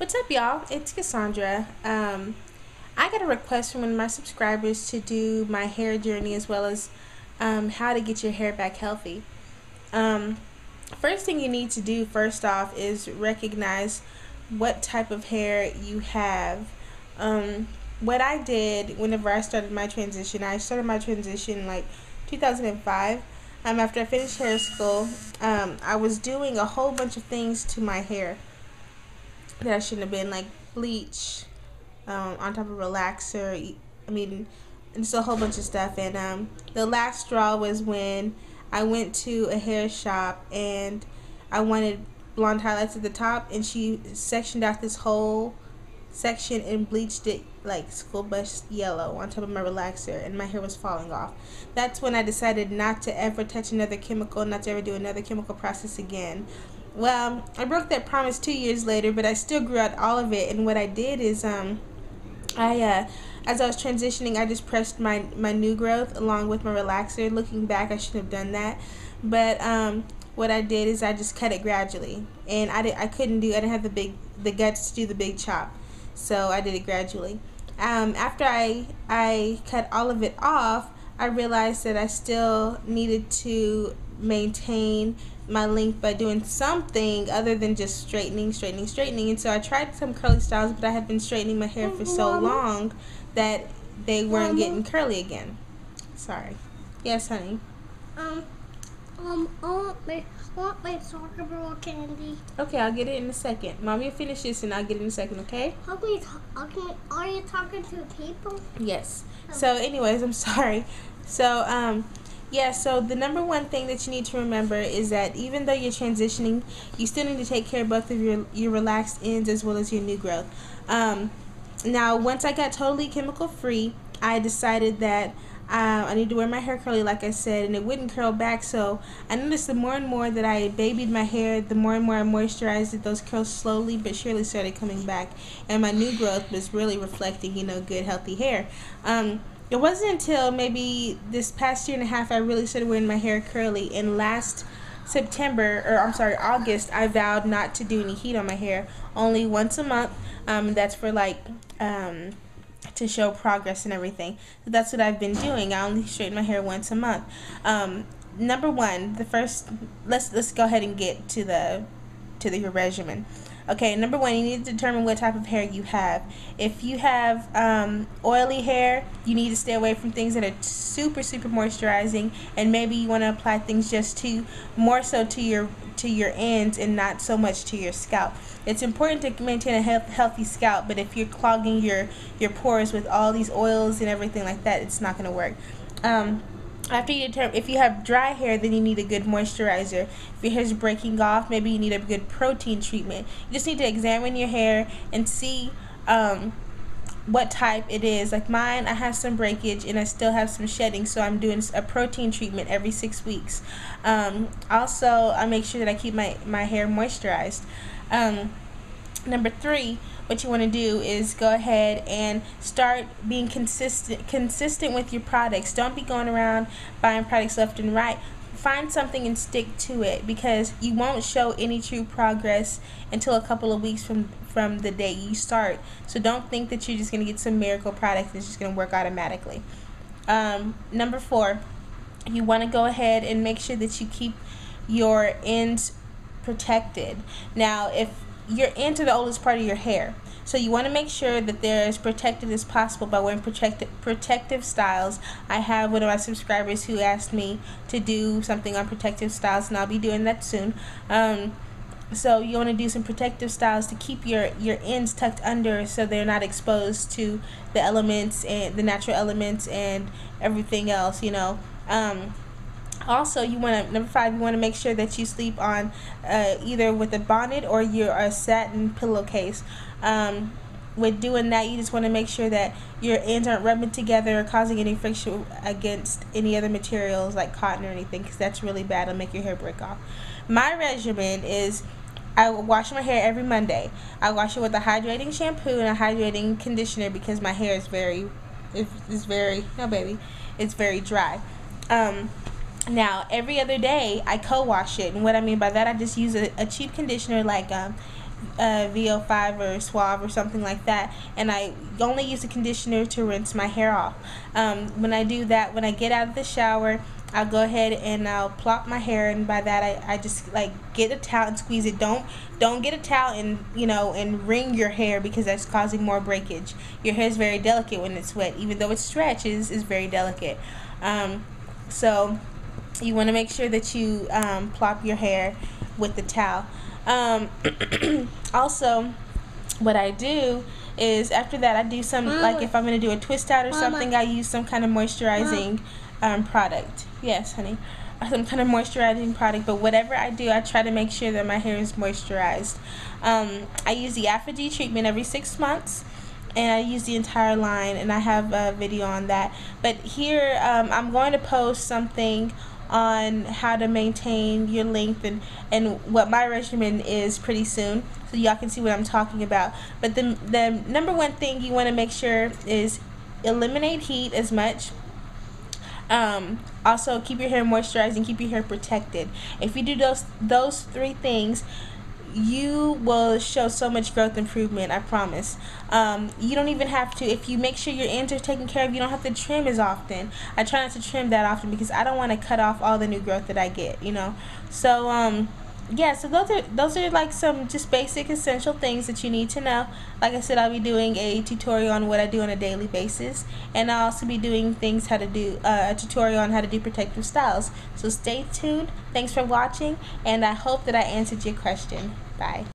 What's up, y'all? It's Cassandra. I got a request from one of my subscribers to do my hair journey as well as how to get your hair back healthy. Um, First thing you need to do, first off, is recognize what type of hair you have. What I did whenever I started my transition like 2005. After I finished hair school, I was doing a whole bunch of things to my hair that I shouldn't have been, like bleach, on top of relaxer. I mean, just a whole bunch of stuff. And the last straw was when I went to a hair shop and I wanted blonde highlights at the top, and she sectioned out this whole section and bleached it like school bus yellow on top of my relaxer, and my hair was falling off. That's when I decided not to ever touch another chemical, not to ever do another chemical process again. Well, I broke that promise 2 years later, but I still grew out all of it. And what I did is, as I was transitioning, I just pressed my new growth along with my relaxer. Looking back, I should have done that, but what I did is I just cut it gradually, and I didn't have the guts to do the big chop, so I did it gradually. After I cut all of it off, I realized that I still needed to maintain my length by doing something other than just straightening. And so I tried some curly styles, but I had been straightening my hair for so long that they weren't getting curly again. Sorry. Yes, honey. I want my soccer ball candy. Okay, I'll get it in a second. Mommy will finish this and I'll get it in a second, okay? Are you talking to people? Yes. So anyways, I'm sorry. So, so the number one thing that you need to remember is that even though you're transitioning, you still need to take care of both of your relaxed ends as well as your new growth. Now, once I got totally chemical free, I decided that I need to wear my hair curly, like I said, and it wouldn't curl back. So I noticed the more and more that I babied my hair, the more and more I moisturized it, those curls slowly but surely started coming back, and my new growth was really reflecting, good, healthy hair. It wasn't until maybe this past year and a half I really started wearing my hair curly, and last August, I vowed not to do any heat on my hair, only once a month. That's for to show progress and everything. So that's what I've been doing. I only straighten my hair once a month. Number one, let's go ahead and get to your regimen. Okay, number one, you need to determine what type of hair you have. If you have oily hair, you need to stay away from things that are super moisturizing, and maybe you want to apply things just more so to your ends and not so much to your scalp. It's important to maintain a healthy scalp, but if you're clogging your pores with all these oils and everything like that, it's not going to work. After you determine if you have dry hair, then you need a good moisturizer. If your hair is breaking off, maybe you need a good protein treatment. You just need to examine your hair and see what type it is. Like mine, I have some breakage and I still have some shedding, so I'm doing a protein treatment every 6 weeks. Also, I make sure that I keep my hair moisturized. Number three, what you want to do is go ahead and start being consistent with your products. Don't be going around buying products left and right. Find something and stick to it, because you won't show any true progress until a couple of weeks from the day you start. So don't think that you're just going to get some miracle product that's just going to work automatically. Number four, you want to go ahead and make sure that you keep your ends protected. Now, if your ends are the oldest part of your hair, so you want to make sure that they're as protected as possible by wearing protective styles. I have one of my subscribers who asked me to do something on protective styles, and I'll be doing that soon. So you want to do some protective styles to keep your ends tucked under, so they're not exposed to the elements and the natural elements and everything else. Also, number five, you want to make sure that you sleep on either with a bonnet or a satin pillowcase. With doing that, you just want to make sure that your ends aren't rubbing together or causing any friction against any other materials like cotton or anything, because that's really bad. It'll make your hair break off. My regimen is I wash my hair every Monday. I wash it with a hydrating shampoo and a hydrating conditioner, because my hair is very dry. Now, every other day, I co-wash it. And what I mean by that, I just use a cheap conditioner like VO5 or Suave or something like that, and I only use the conditioner to rinse my hair off. When I do that, when I get out of the shower, I'll go ahead and I'll plop my hair, and by that I just like get a towel and squeeze it. Don't get a towel and and wring your hair, because that's causing more breakage. Your hair is very delicate when it's wet, even though it stretches, is very delicate. So you want to make sure that you plop your hair with the towel. Also, what I do is after that I do some, like if I'm going to do a twist out or something, I use some kind of moisturizing product. Yes, honey. Some kind of moisturizing product, but whatever I do, I try to make sure that my hair is moisturized. I use the Apogee treatment every 6 months, and I use the entire line, and I have a video on that. But here I'm going to post something on how to maintain your length and what my regimen is pretty soon, so y'all can see what I'm talking about. But the number one thing you want to make sure is eliminate heat as much. Also keep your hair moisturized and keep your hair protected. If you do those 3 things, you will show so much growth improvement, I promise. You don't even have to, if you make sure your ends are taken care of, you don't have to trim as often. I try not to trim that often because I don't want to cut off all the new growth that I get, So yeah, so those are like some just basic essential things that you need to know. Like I said, I'll be doing a tutorial on what I do on a daily basis, and I'll also be doing things how to do a tutorial on how to do protective styles. So stay tuned. Thanks for watching, and I hope that I answered your question. Bye.